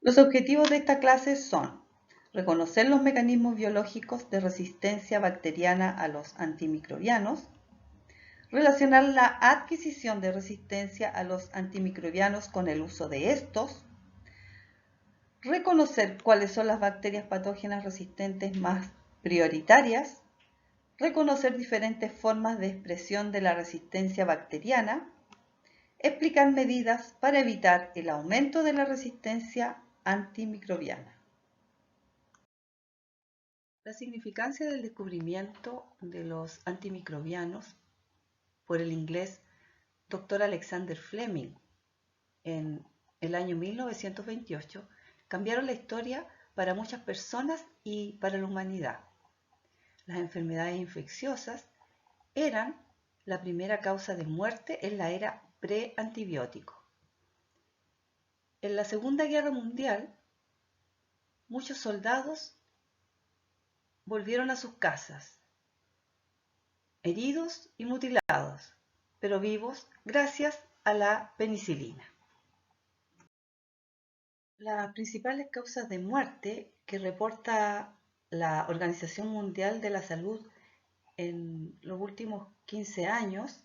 Los objetivos de esta clase son reconocer los mecanismos biológicos de resistencia bacteriana a los antimicrobianos, relacionar la adquisición de resistencia a los antimicrobianos con el uso de estos, reconocer cuáles son las bacterias patógenas resistentes más prioritarias, reconocer diferentes formas de expresión de la resistencia bacteriana, explicar medidas para evitar el aumento de la resistencia antimicrobiana. La significancia del descubrimiento de los antimicrobianos por el inglés Dr. Alexander Fleming en el año 1928 cambiaron la historia para muchas personas y para la humanidad. Las enfermedades infecciosas eran la primera causa de muerte en la era pre-antibiótico. En la Segunda Guerra Mundial, muchos soldados volvieron a sus casas, heridos y mutilados, pero vivos gracias a la penicilina. Las principales causas de muerte que reporta la Organización Mundial de la Salud en los últimos 15 años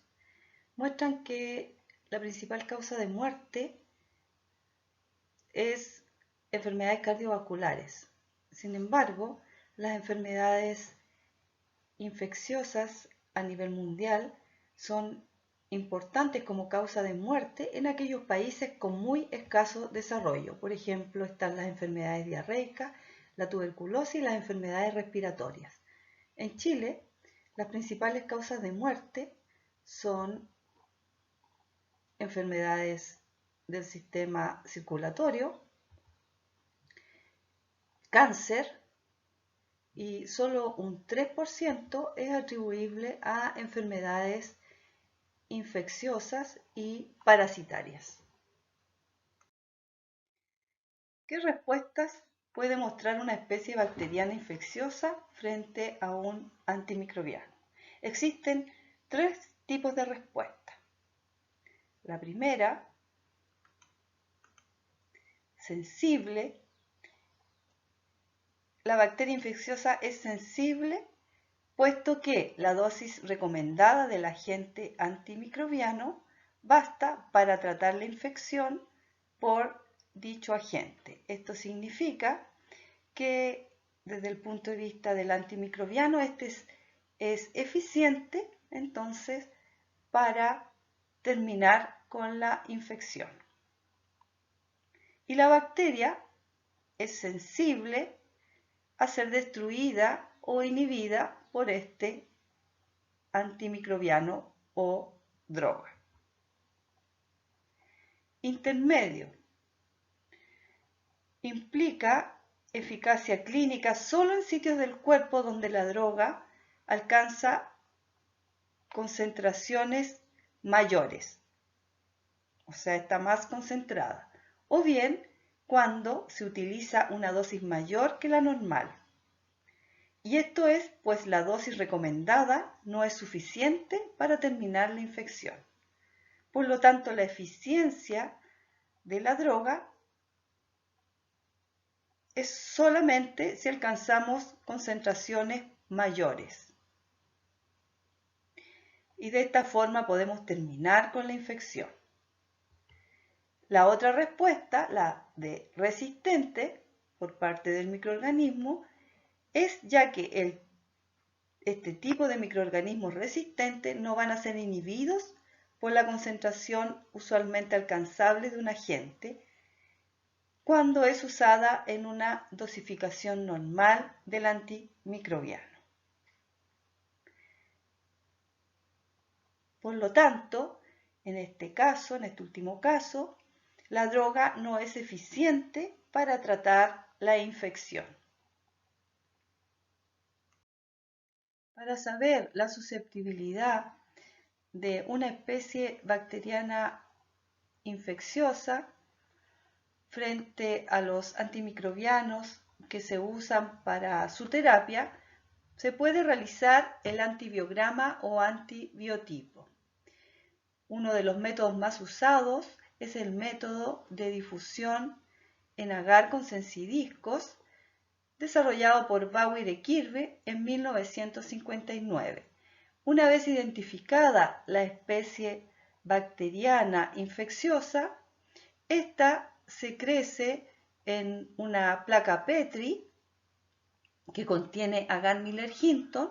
muestran que la principal causa de muerte es enfermedades cardiovasculares. Sin embargo, las enfermedades infecciosas a nivel mundial son importantes como causa de muerte en aquellos países con muy escaso desarrollo. Por ejemplo, están las enfermedades diarreicas, la tuberculosis y las enfermedades respiratorias. En Chile, las principales causas de muerte son enfermedades del sistema circulatorio, cáncer, y solo un 3% es atribuible a enfermedades infecciosas y parasitarias. ¿Qué respuestas puede mostrar una especie bacteriana infecciosa frente a un antimicrobiano? Existen tres tipos de respuesta. La primera, sensible. La bacteria infecciosa es sensible puesto que la dosis recomendada del agente antimicrobiano basta para tratar la infección por dicho agente. Esto significa que desde el punto de vista del antimicrobiano este es eficiente entonces para terminar con la infección. Y la bacteria es sensible a ser destruida o inhibida por este antimicrobiano o droga. Intermedio. Implica eficacia clínica solo en sitios del cuerpo donde la droga alcanza concentraciones mayores, o sea, está más concentrada, o bien cuando se utiliza una dosis mayor que la normal. Y esto es, pues la dosis recomendada no es suficiente para terminar la infección. Por lo tanto, la eficiencia de la droga es solamente si alcanzamos concentraciones mayores. Y de esta forma podemos terminar con la infección. La otra respuesta, la de resistente por parte del microorganismo, es ya que este tipo de microorganismos resistentes no van a ser inhibidos por la concentración usualmente alcanzable de un agente cuando es usada en una dosificación normal del antimicrobiano. Por lo tanto, en este caso, en este último caso, la droga no es eficiente para tratar la infección. Para saber la susceptibilidad de una especie bacteriana infecciosa frente a los antimicrobianos que se usan para su terapia, se puede realizar el antibiograma o antibiotipo. Uno de los métodos más usados es el método de difusión en agar con sensidiscos, desarrollado por Bauer y Kirby en 1959. Una vez identificada la especie bacteriana infecciosa, esta se crece en una placa Petri que contiene agar Miller-Hinton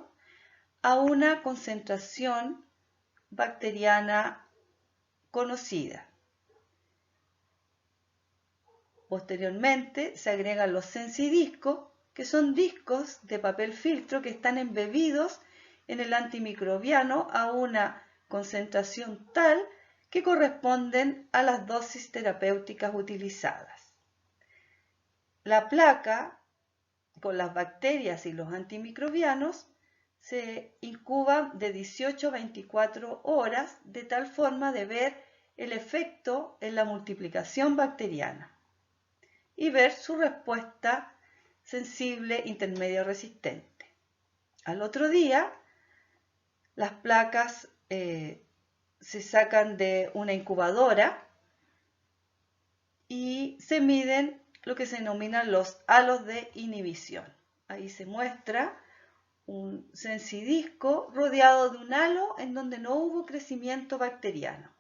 a una concentración bacteriana conocida. Posteriormente se agregan los sensidiscos, que son discos de papel filtro que están embebidos en el antimicrobiano a una concentración tal que corresponden a las dosis terapéuticas utilizadas. La placa con las bacterias y los antimicrobianos se incuban de 18 a 24 horas de tal forma de ver el efecto en la multiplicación bacteriana y ver su respuesta sensible, intermedia o resistente. Al otro día, las placas se sacan de una incubadora y se miden lo que se denominan los halos de inhibición. Ahí se muestra un sensidisco rodeado de un halo en donde no hubo crecimiento bacteriano.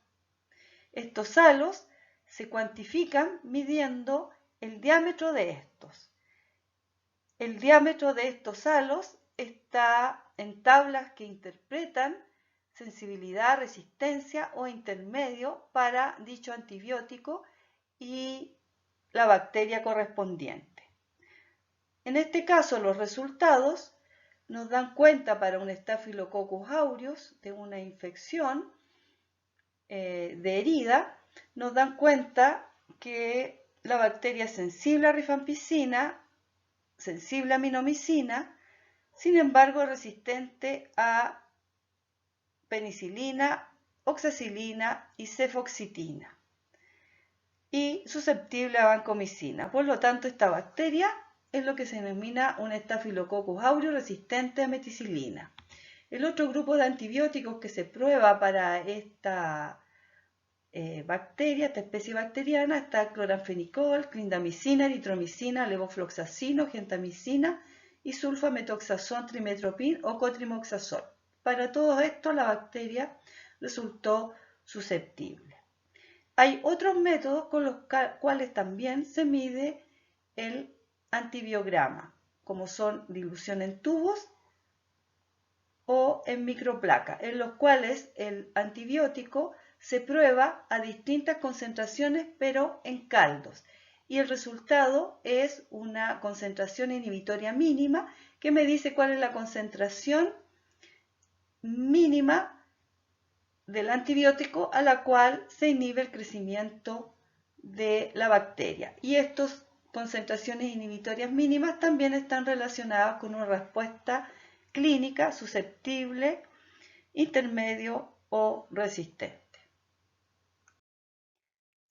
Estos halos se cuantifican midiendo el diámetro de estos. El diámetro de estos halos está en tablas que interpretan sensibilidad, resistencia o intermedio para dicho antibiótico y la bacteria correspondiente. En este caso, los resultados nos dan cuenta para un Staphylococcus aureus de una infección de herida, nos dan cuenta que la bacteria es sensible a rifampicina, sensible a minomicina, sin embargo es resistente a penicilina, oxacilina y cefoxitina y susceptible a vancomicina. Por lo tanto, esta bacteria es lo que se denomina un Staphylococcus aureus resistente a meticilina. El otro grupo de antibióticos que se prueba para esta bacteria, esta especie bacteriana, está cloranfenicol, clindamicina, eritromicina, levofloxacino, gentamicina y sulfametoxazón, trimetoprim o cotrimoxazol. Para todo esto la bacteria resultó susceptible. Hay otros métodos con los cuales también se mide el antibiograma, como son dilución en tubos o en microplacas, en los cuales el antibiótico se prueba a distintas concentraciones, pero en caldos. Y el resultado es una concentración inhibitoria mínima que me dice cuál es la concentración mínima del antibiótico a la cual se inhibe el crecimiento de la bacteria. Y estas concentraciones inhibitorias mínimas también están relacionadas con una respuesta clínica susceptible, intermedio o resistente.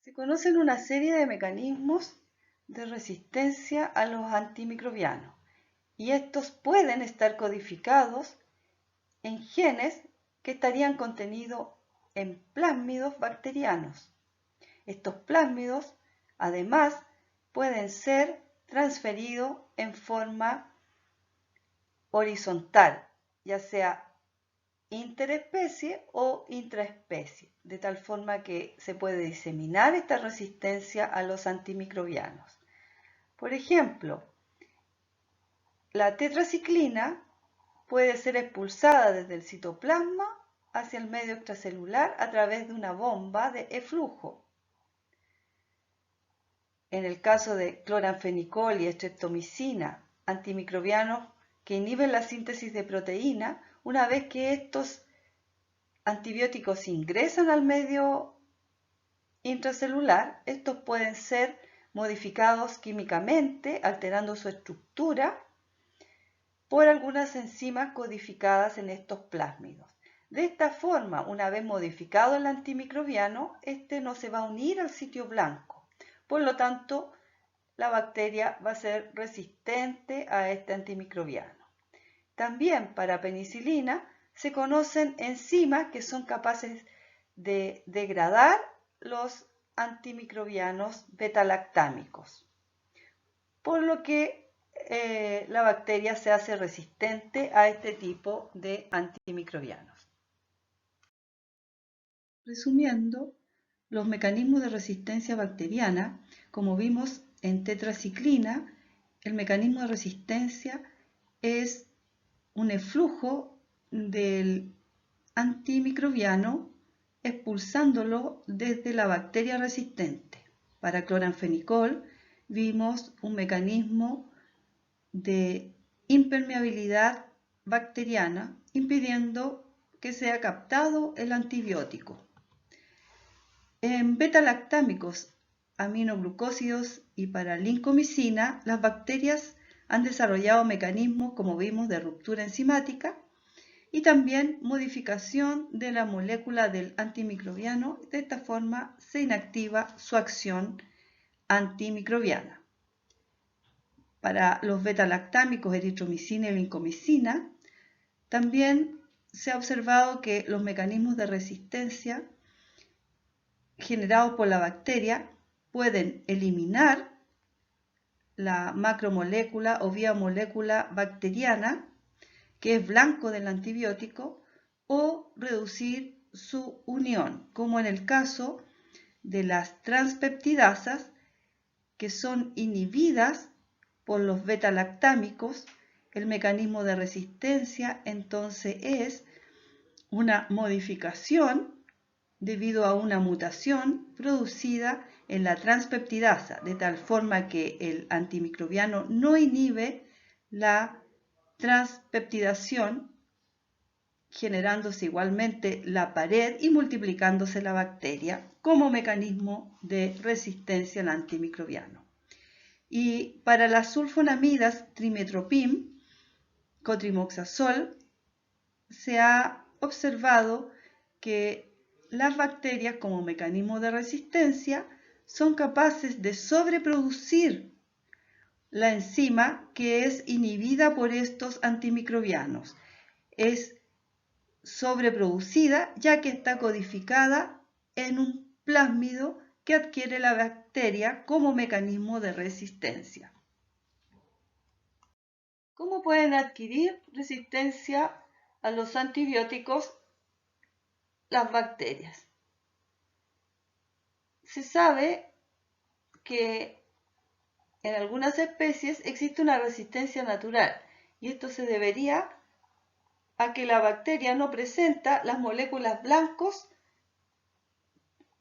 Se conocen una serie de mecanismos de resistencia a los antimicrobianos y estos pueden estar codificados en genes que estarían contenidos en plásmidos bacterianos. Estos plásmidos, además, pueden ser transferidos en forma horizontal, ya sea interespecie o intraespecie, de tal forma que se puede diseminar esta resistencia a los antimicrobianos. Por ejemplo, la tetraciclina puede ser expulsada desde el citoplasma hacia el medio extracelular a través de una bomba de eflujo. En el caso de cloranfenicol y streptomicina, antimicrobianos que inhiben la síntesis de proteína, una vez que estos antibióticos ingresan al medio intracelular, estos pueden ser modificados químicamente, alterando su estructura por algunas enzimas codificadas en estos plásmidos. De esta forma, una vez modificado el antimicrobiano, este no se va a unir al sitio blanco. Por lo tanto, la bacteria va a ser resistente a este antimicrobiano. También para penicilina se conocen enzimas que son capaces de degradar los antimicrobianos beta-lactámicos. por lo que la bacteria se hace resistente a este tipo de antimicrobianos. Resumiendo, los mecanismos de resistencia bacteriana, como vimos en tetraciclina, el mecanismo de resistencia es un eflujo del antimicrobiano expulsándolo desde la bacteria resistente. Para cloranfenicol vimos un mecanismo de impermeabilidad bacteriana impidiendo que sea captado el antibiótico. En beta-lactámicos, aminoglucósidos y para lincomicina, las bacterias han desarrollado mecanismos, como vimos, de ruptura enzimática y también modificación de la molécula del antimicrobiano. De esta forma se inactiva su acción antimicrobiana. Para los beta-lactámicos, eritromicina y lincomicina, también se ha observado que los mecanismos de resistencia generados por la bacteria pueden eliminar la macromolécula o biomolécula bacteriana, que es blanco del antibiótico, o reducir su unión, como en el caso de las transpeptidasas, que son inhibidas por los beta-lactámicos. El mecanismo de resistencia entonces es una modificación debido a una mutación producida en la transpeptidasa, de tal forma que el antimicrobiano no inhibe la transpeptidación, generándose igualmente la pared y multiplicándose la bacteria como mecanismo de resistencia al antimicrobiano. Y para las sulfonamidas trimetoprim, cotrimoxazol, se ha observado que las bacterias como mecanismo de resistencia son capaces de sobreproducir la enzima que es inhibida por estos antimicrobianos. Es sobreproducida ya que está codificada en un plásmido que adquiere la bacteria como mecanismo de resistencia. ¿Cómo pueden adquirir resistencia a los antibióticos las bacterias? Se sabe que en algunas especies existe una resistencia natural y esto se debería a que la bacteria no presenta las moléculas blancos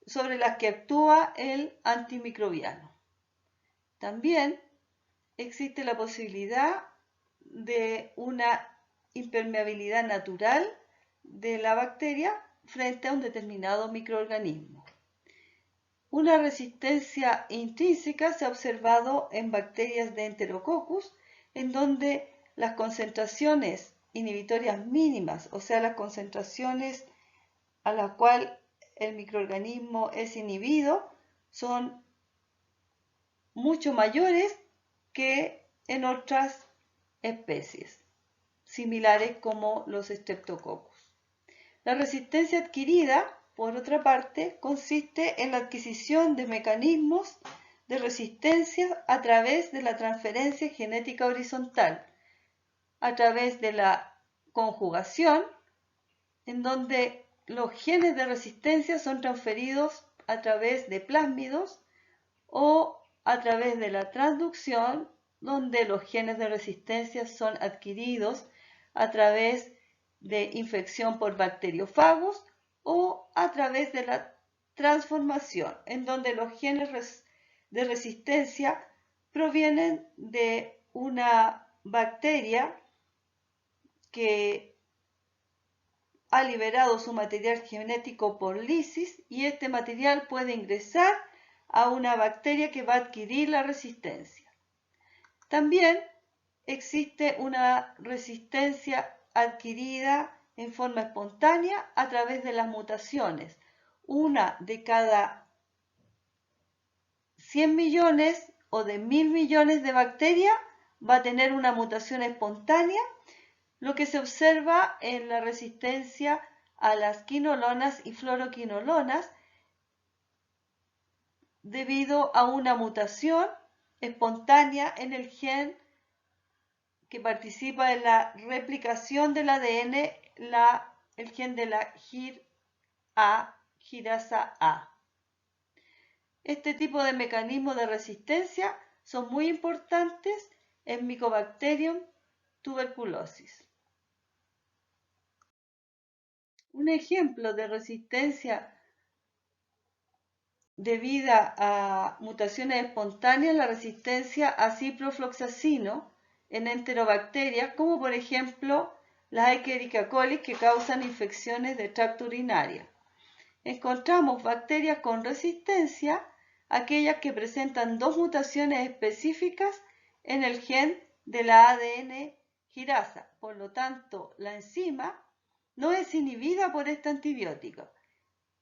sobre las que actúa el antimicrobiano. También existe la posibilidad de una impermeabilidad natural de la bacteria frente a un determinado microorganismo. Una resistencia intrínseca se ha observado en bacterias de Enterococcus, en donde las concentraciones inhibitorias mínimas, o sea, las concentraciones a las cuales el microorganismo es inhibido, son mucho mayores que en otras especies, similares como los Streptococcus. La resistencia adquirida, por otra parte, consiste en la adquisición de mecanismos de resistencia a través de la transferencia genética horizontal, a través de la conjugación, en donde los genes de resistencia son transferidos a través de plásmidos, o a través de la transducción, donde los genes de resistencia son adquiridos a través de infección por bacteriófagos, o a través de la transformación, en donde los genes de resistencia provienen de una bacteria que ha liberado su material genético por lisis, y este material puede ingresar a una bacteria que va a adquirir la resistencia. También existe una resistencia adquirida en forma espontánea a través de las mutaciones. Una de cada 100 millones o de 1000 millones de bacterias va a tener una mutación espontánea, lo que se observa en la resistencia a las quinolonas y fluoroquinolonas debido a una mutación espontánea en el gen que participa en la replicación del ADN, el gen de la girasa A. Este tipo de mecanismos de resistencia son muy importantes en Mycobacterium tuberculosis. Un ejemplo de resistencia debida a mutaciones espontáneas es la resistencia a ciprofloxacino en enterobacterias, como por ejemplo las Escherichia coli, que causan infecciones de tracto urinario. Encontramos bacterias con resistencia, aquellas que presentan dos mutaciones específicas en el gen de la ADN girasa. Por lo tanto, la enzima no es inhibida por este antibiótico.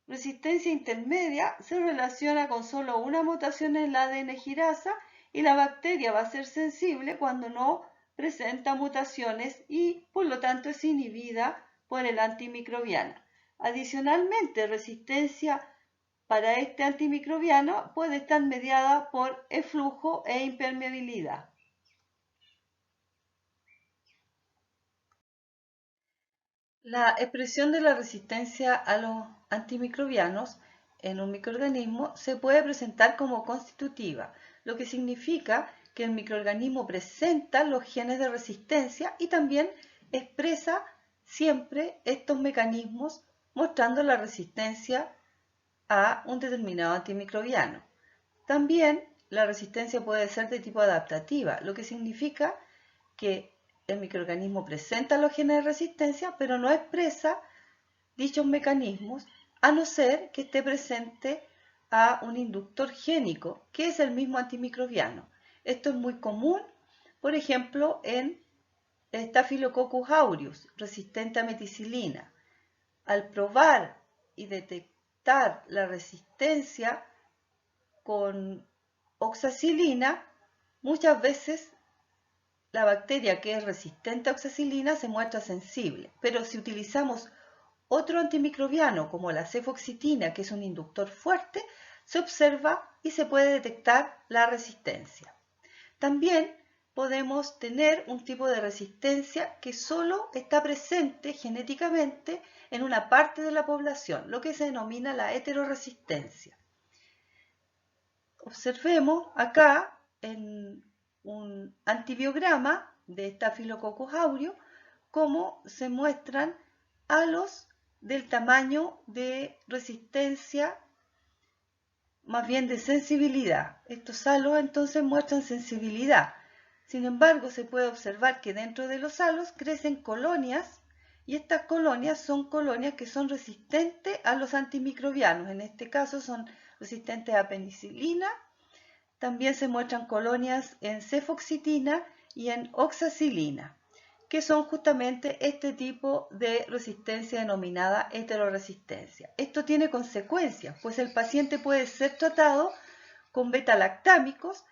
Resistencia intermedia se relaciona con solo una mutación en la ADN girasa y la bacteria va a ser sensible cuando no presenta mutaciones y por lo tanto es inhibida por el antimicrobiano. Adicionalmente, resistencia para este antimicrobiano puede estar mediada por eflujo e impermeabilidad. La expresión de la resistencia a los antimicrobianos en un microorganismo se puede presentar como constitutiva, lo que significa que el microorganismo presenta los genes de resistencia y también expresa siempre estos mecanismos mostrando la resistencia a un determinado antimicrobiano. También la resistencia puede ser de tipo adaptativa, lo que significa que el microorganismo presenta los genes de resistencia, pero no expresa dichos mecanismos a no ser que esté presente a un inductor génico, que es el mismo antimicrobiano. Esto es muy común, por ejemplo, en Staphylococcus aureus, resistente a meticilina. Al probar y detectar la resistencia con oxacilina, muchas veces la bacteria que es resistente a oxacilina se muestra sensible, pero si utilizamos otro antimicrobiano como la cefoxitina, que es un inductor fuerte, se observa y se puede detectar la resistencia. También podemos tener un tipo de resistencia que solo está presente genéticamente en una parte de la población, lo que se denomina la heteroresistencia. Observemos acá en un antibiograma de Staphylococcus aureus cómo se muestran halos del tamaño de resistencia, más bien de sensibilidad. Estos halos entonces muestran sensibilidad. Sin embargo, se puede observar que dentro de los halos crecen colonias y estas colonias son colonias que son resistentes a los antimicrobianos. En este caso son resistentes a penicilina. También se muestran colonias en cefoxitina y en oxacilina, que son justamente este tipo de resistencia denominada heteroresistencia. Esto tiene consecuencias, pues el paciente puede ser tratado con beta-lactámicos.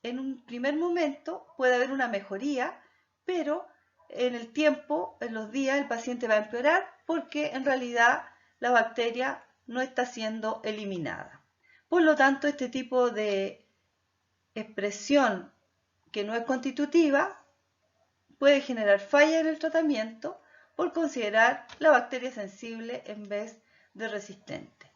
En un primer momento puede haber una mejoría, pero en el tiempo, en los días, el paciente va a empeorar porque en realidad la bacteria no está siendo eliminada. Por lo tanto, este tipo de expresión que no es constitutiva puede generar falla en el tratamiento por considerar la bacteria sensible en vez de resistente.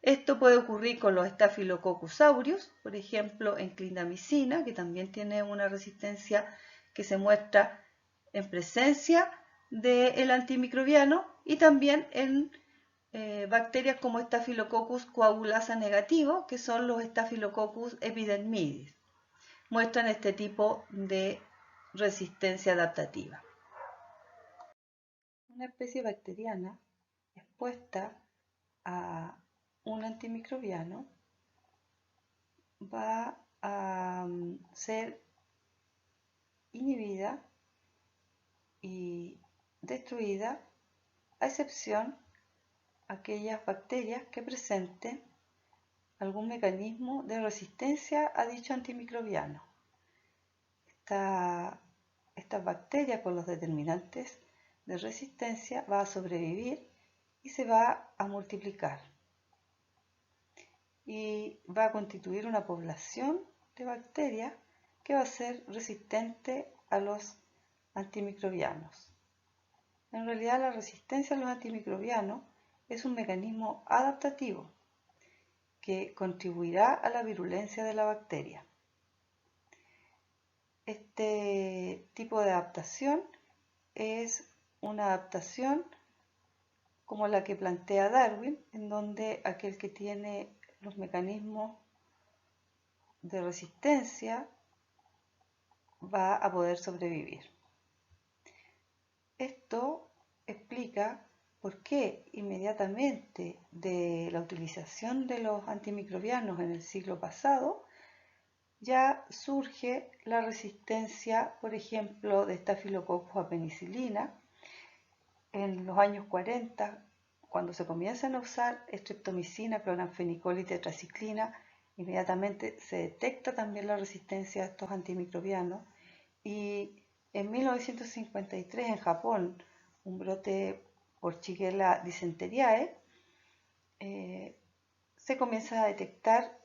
Esto puede ocurrir con los Staphylococcus aureus, por ejemplo en clindamicina, que también tiene una resistencia que se muestra en presencia del antimicrobiano, y también en bacterias como Staphylococcus coagulasa negativo, que son los Staphylococcus epidermidis. Muestran este tipo de resistencia adaptativa. Una especie bacteriana expuesta a un antimicrobiano va a ser inhibida y destruida, a excepción aquellas bacterias que presenten algún mecanismo de resistencia a dicho antimicrobiano. Estas bacterias con los determinantes de resistencia va a sobrevivir y se va a multiplicar y va a constituir una población de bacteria que va a ser resistente a los antimicrobianos. En realidad, la resistencia a los antimicrobianos es un mecanismo adaptativo que contribuirá a la virulencia de la bacteria. Este tipo de adaptación es una adaptación como la que plantea Darwin, en donde aquel que tiene los mecanismos de resistencia va a poder sobrevivir. Esto explica por qué inmediatamente de la utilización de los antimicrobianos en el siglo pasado ya surge la resistencia, por ejemplo, de Staphylococcus a penicilina. En los años 40, cuando se comienzan a usar streptomicina, cloranfenicol y tetraciclina, inmediatamente se detecta también la resistencia a estos antimicrobianos. Y en 1953 en Japón, un brote por Shigella dysenteriae, se comienza a detectar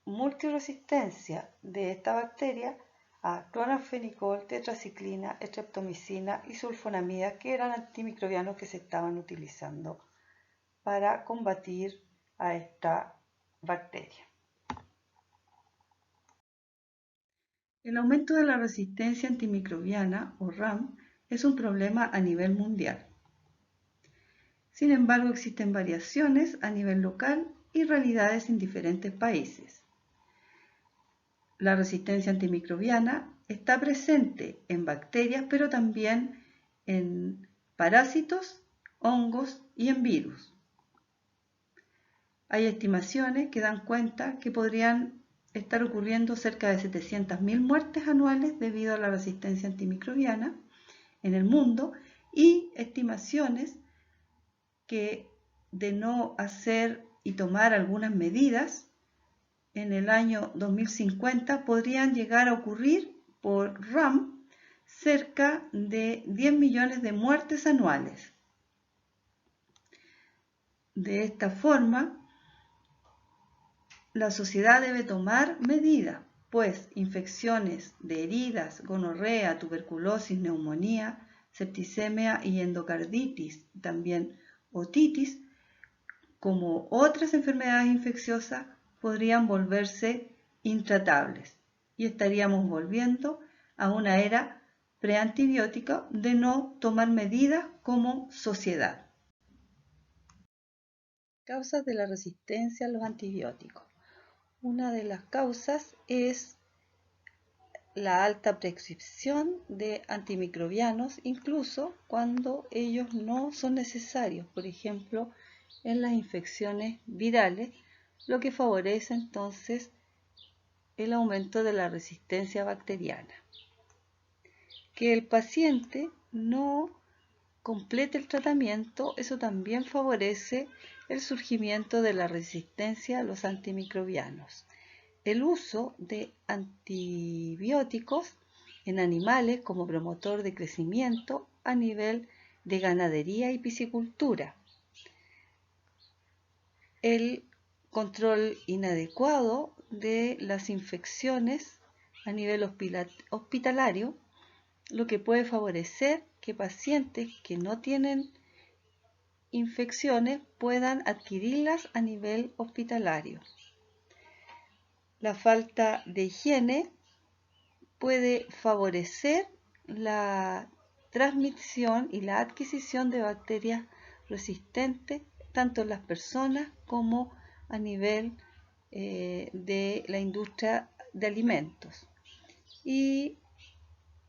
multiresistencia de esta bacteria a cloranfenicol, tetraciclina, streptomicina y sulfonamida, que eran antimicrobianos que se estaban utilizando para combatir a esta bacteria. El aumento de la resistencia antimicrobiana, o RAM, es un problema a nivel mundial. Sin embargo, existen variaciones a nivel local y realidades en diferentes países. La resistencia antimicrobiana está presente en bacterias, pero también en parásitos, hongos y en virus. Hay estimaciones que dan cuenta que podrían estar ocurriendo cerca de 700.000 muertes anuales debido a la resistencia antimicrobiana en el mundo y estimaciones que de no hacer y tomar algunas medidas en el año 2050 podrían llegar a ocurrir por RAM cerca de 10 millones de muertes anuales. De esta forma, la sociedad debe tomar medidas, pues infecciones de heridas, gonorrea, tuberculosis, neumonía, septicemia y endocarditis, también otitis, como otras enfermedades infecciosas, podrían volverse intratables y estaríamos volviendo a una era preantibiótica de no tomar medidas como sociedad. Causas de la resistencia a los antibióticos. Una de las causas es la alta prescripción de antimicrobianos, incluso cuando ellos no son necesarios, por ejemplo, en las infecciones virales, lo que favorece entonces el aumento de la resistencia bacteriana. Que el paciente no complete el tratamiento, eso también favorece el surgimiento de la resistencia a los antimicrobianos. El uso de antibióticos en animales como promotor de crecimiento a nivel de ganadería y piscicultura. El control inadecuado de las infecciones a nivel hospitalario, lo que puede favorecer que pacientes que no tienen infecciones puedan adquirirlas a nivel hospitalario. La falta de higiene puede favorecer la transmisión y la adquisición de bacterias resistentes tanto en las personas como a nivel de la industria de alimentos. Y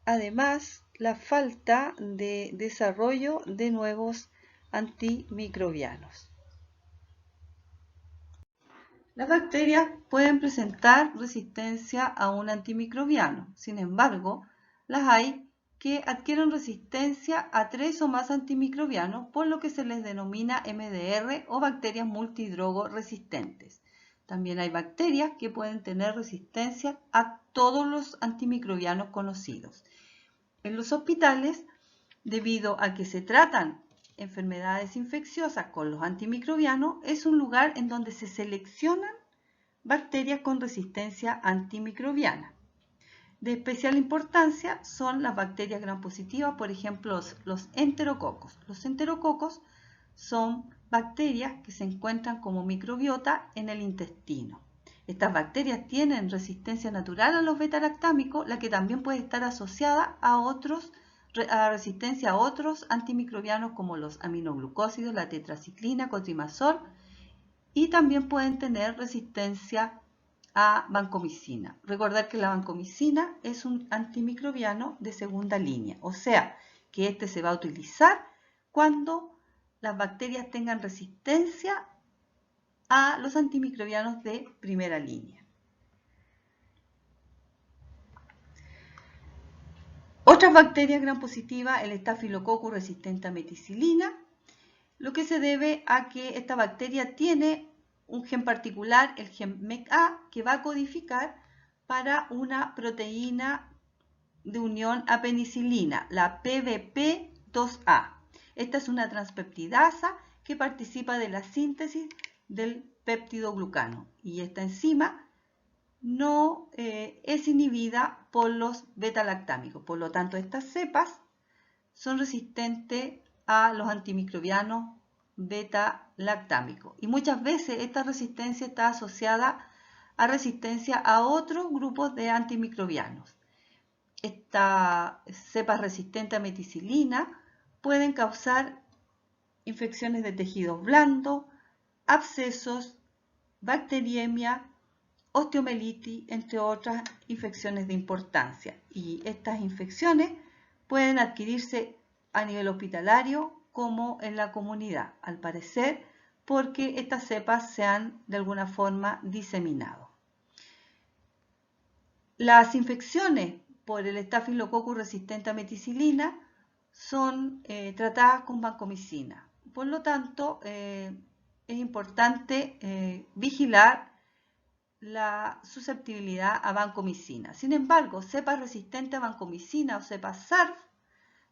además la falta de desarrollo de nuevos antimicrobianos. Las bacterias pueden presentar resistencia a un antimicrobiano, sin embargo, las hay que adquieren resistencia a 3 o más antimicrobianos, por lo que se les denomina MDR o bacterias multidrogo resistentes. También hay bacterias que pueden tener resistencia a todos los antimicrobianos conocidos. En los hospitales, debido a que se tratan enfermedades infecciosas con los antimicrobianos, es un lugar en donde se seleccionan bacterias con resistencia antimicrobiana. De especial importancia son las bacterias gram positivas, por ejemplo, los enterococos. Los enterococos son bacterias que se encuentran como microbiota en el intestino. Estas bacterias tienen resistencia natural a los beta-lactámicos, la que también puede estar asociada a resistencia a otros antimicrobianos como los aminoglucósidos, la tetraciclina, cotrimazol, y también pueden tener resistencia a vancomicina. Recordar que la vancomicina es un antimicrobiano de segunda línea, o sea, que este se va a utilizar cuando las bacterias tengan resistencia a los antimicrobianos de primera línea. Otras bacterias gram positivas, el Staphylococcus resistente a meticilina, lo que se debe a que esta bacteria tiene un gen particular, el gen MECA, que va a codificar para una proteína de unión a penicilina, la PBP2A. Esta es una transpeptidasa que participa de la síntesis del péptido glucano y esta enzima no es inhibida por los beta-lactámicos. Por lo tanto, estas cepas son resistentes a los antimicrobianos beta-lactámicos. Y muchas veces esta resistencia está asociada a resistencia a otros grupos de antimicrobianos. Estas cepas resistentes a meticilina pueden causar infecciones de tejidos blandos, abscesos, bacteriemia, osteomelitis, entre otras infecciones de importancia. Y estas infecciones pueden adquirirse a nivel hospitalario como en la comunidad, al parecer, porque estas cepas se han de alguna forma diseminado. Las infecciones por el Staphylococcus resistente a meticilina son tratadas con vancomicina. Por lo tanto, es importante vigilar la susceptibilidad a vancomicina. Sin embargo, cepas resistentes a vancomicina o cepas SARS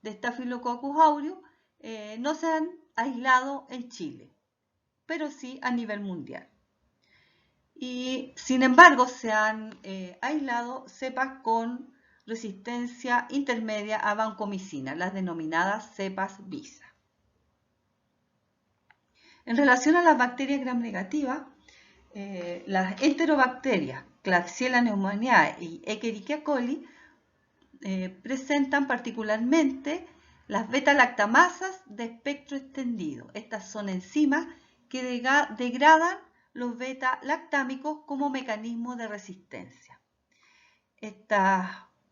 de Staphylococcus aureus no se han aislado en Chile, pero sí a nivel mundial. Y sin embargo, se han aislado cepas con resistencia intermedia a vancomicina, las denominadas cepas VISA. En relación a las bacterias gram negativas, las enterobacterias, Klebsiella pneumoniae y Escherichia coli, presentan particularmente las beta-lactamasas de espectro extendido. Estas son enzimas que degradan los beta-lactámicos como mecanismo de resistencia. Estas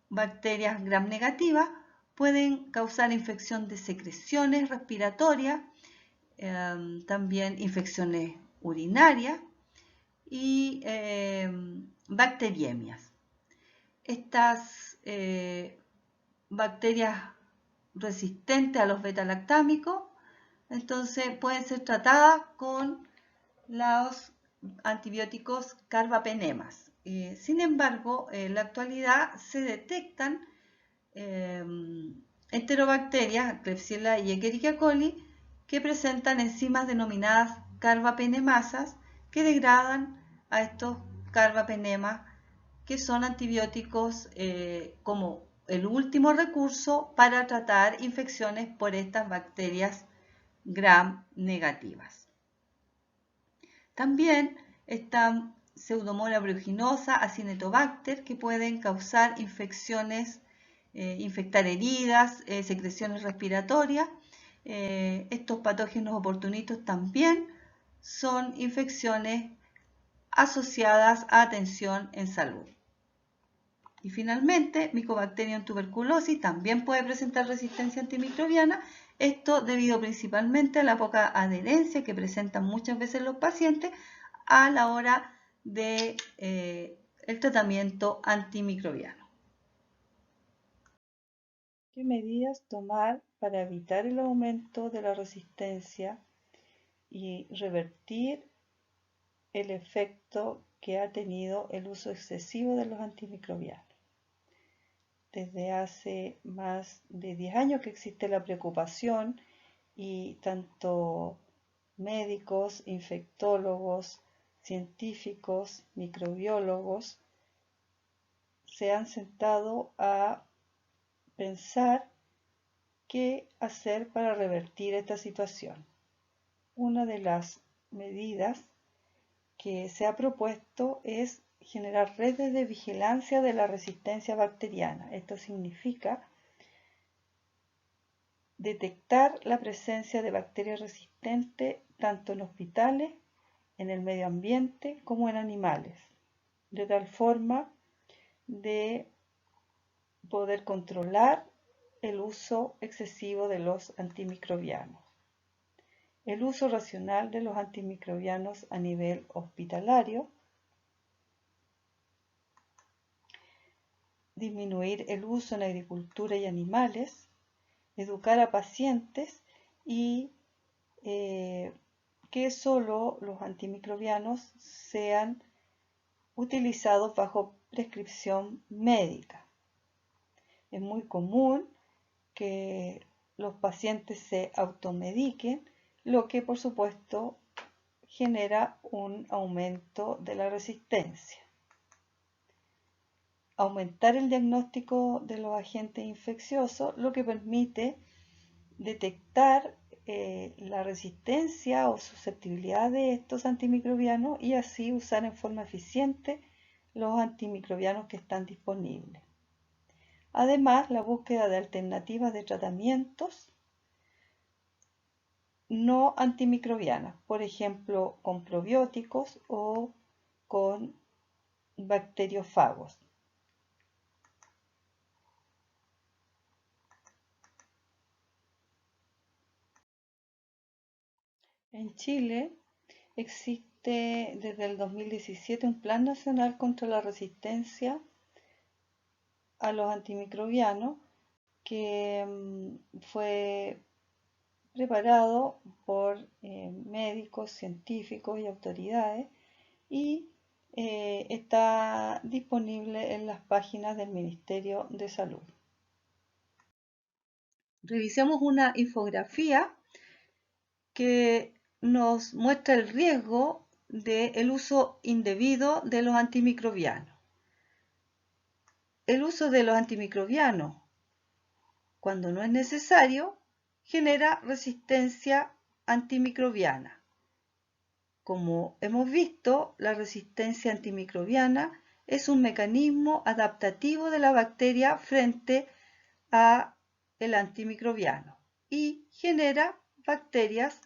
bacterias gram negativas pueden causar infección de secreciones respiratorias, también infecciones urinarias y bacteriemias. Estas bacterias resistentes a los beta-lactámicos entonces pueden ser tratadas con los antibióticos carbapenemas. Sin embargo, en la actualidad se detectan enterobacterias, Klebsiella y Escherichia coli, que presentan enzimas denominadas carbapenemasas que degradan a estos carbapenemas, que son antibióticos como el último recurso para tratar infecciones por estas bacterias gram negativas. También están Pseudomonas aeruginosa, Acinetobacter, que pueden causar infecciones, infectar heridas, secreciones respiratorias. Estos patógenos oportunistas también son infecciones asociadas a atención en salud. Y finalmente, Mycobacterium tuberculosis también puede presentar resistencia antimicrobiana, esto debido principalmente a la poca adherencia que presentan muchas veces los pacientes a la hora de el tratamiento antimicrobiano. ¿Qué medidas tomar para evitar el aumento de la resistencia y revertir el efecto que ha tenido el uso excesivo de los antimicrobianos? Desde hace más de 10 años que existe la preocupación y tanto médicos, infectólogos, científicos, microbiólogos, se han sentado a pensar qué hacer para revertir esta situación. Una de las medidas que se ha propuesto es generar redes de vigilancia de la resistencia bacteriana. Esto significa detectar la presencia de bacterias resistentes tanto en hospitales, en el medio ambiente, como en animales, de tal forma de poder controlar el uso excesivo de los antimicrobianos. El uso racional de los antimicrobianos a nivel hospitalario, disminuir el uso en agricultura y animales, educar a pacientes y que solo los antimicrobianos sean utilizados bajo prescripción médica. Es muy común que los pacientes se automediquen, lo que por supuesto genera un aumento de la resistencia. Aumentar el diagnóstico de los agentes infecciosos, lo que permite detectar la resistencia o susceptibilidad de estos antimicrobianos y así usar en forma eficiente los antimicrobianos que están disponibles. Además, la búsqueda de alternativas de tratamientos no antimicrobianas, por ejemplo, con probióticos o con bacteriófagos. En Chile existe desde el 2017 un Plan Nacional contra la Resistencia a los Antimicrobianos que fue preparado por médicos, científicos y autoridades y está disponible en las páginas del Ministerio de Salud. Revisemos una infografía que nos muestra el riesgo del uso indebido de los antimicrobianos. El uso de los antimicrobianos, cuando no es necesario, genera resistencia antimicrobiana. Como hemos visto, la resistencia antimicrobiana es un mecanismo adaptativo de la bacteria frente a el antimicrobiano y genera bacterias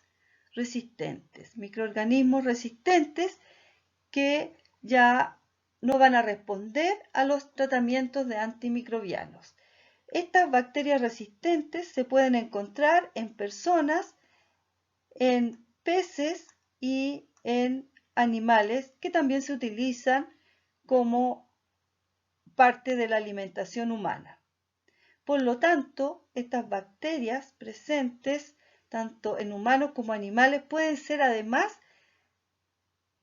resistentes, microorganismos resistentes que ya no van a responder a los tratamientos de antimicrobianos. Estas bacterias resistentes se pueden encontrar en personas, en peces y en animales que también se utilizan como parte de la alimentación humana. Por lo tanto, estas bacterias presentes tanto en humanos como animales pueden ser además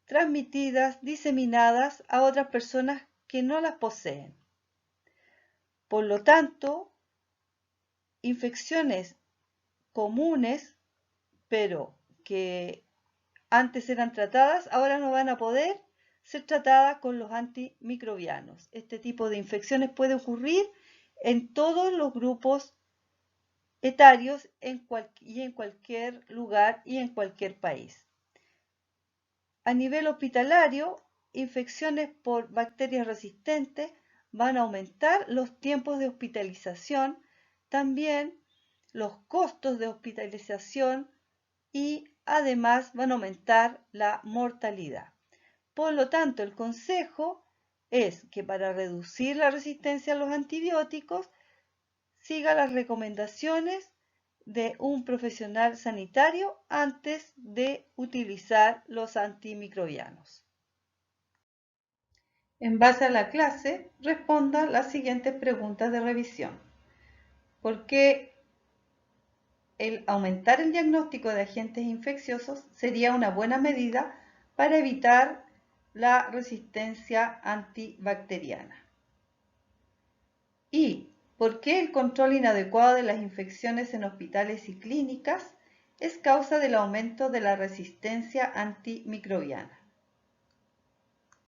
transmitidas, diseminadas a otras personas que no las poseen. Por lo tanto, infecciones comunes, pero que antes eran tratadas, ahora no van a poder ser tratadas con los antimicrobianos. Este tipo de infecciones puede ocurrir en todos los grupos etarios y en cualquier lugar y en cualquier país. A nivel hospitalario, infecciones por bacterias resistentes van a aumentar los tiempos de hospitalización, también los costos de hospitalización y además van a aumentar la mortalidad. Por lo tanto, el consejo es que para reducir la resistencia a los antibióticos, siga las recomendaciones de un profesional sanitario antes de utilizar los antimicrobianos. En base a la clase, responda las siguientes preguntas de revisión. ¿Por qué el aumentar el diagnóstico de agentes infecciosos sería una buena medida para evitar la resistencia antibacteriana? ¿Y por qué el control inadecuado de las infecciones en hospitales y clínicas es causa del aumento de la resistencia antimicrobiana?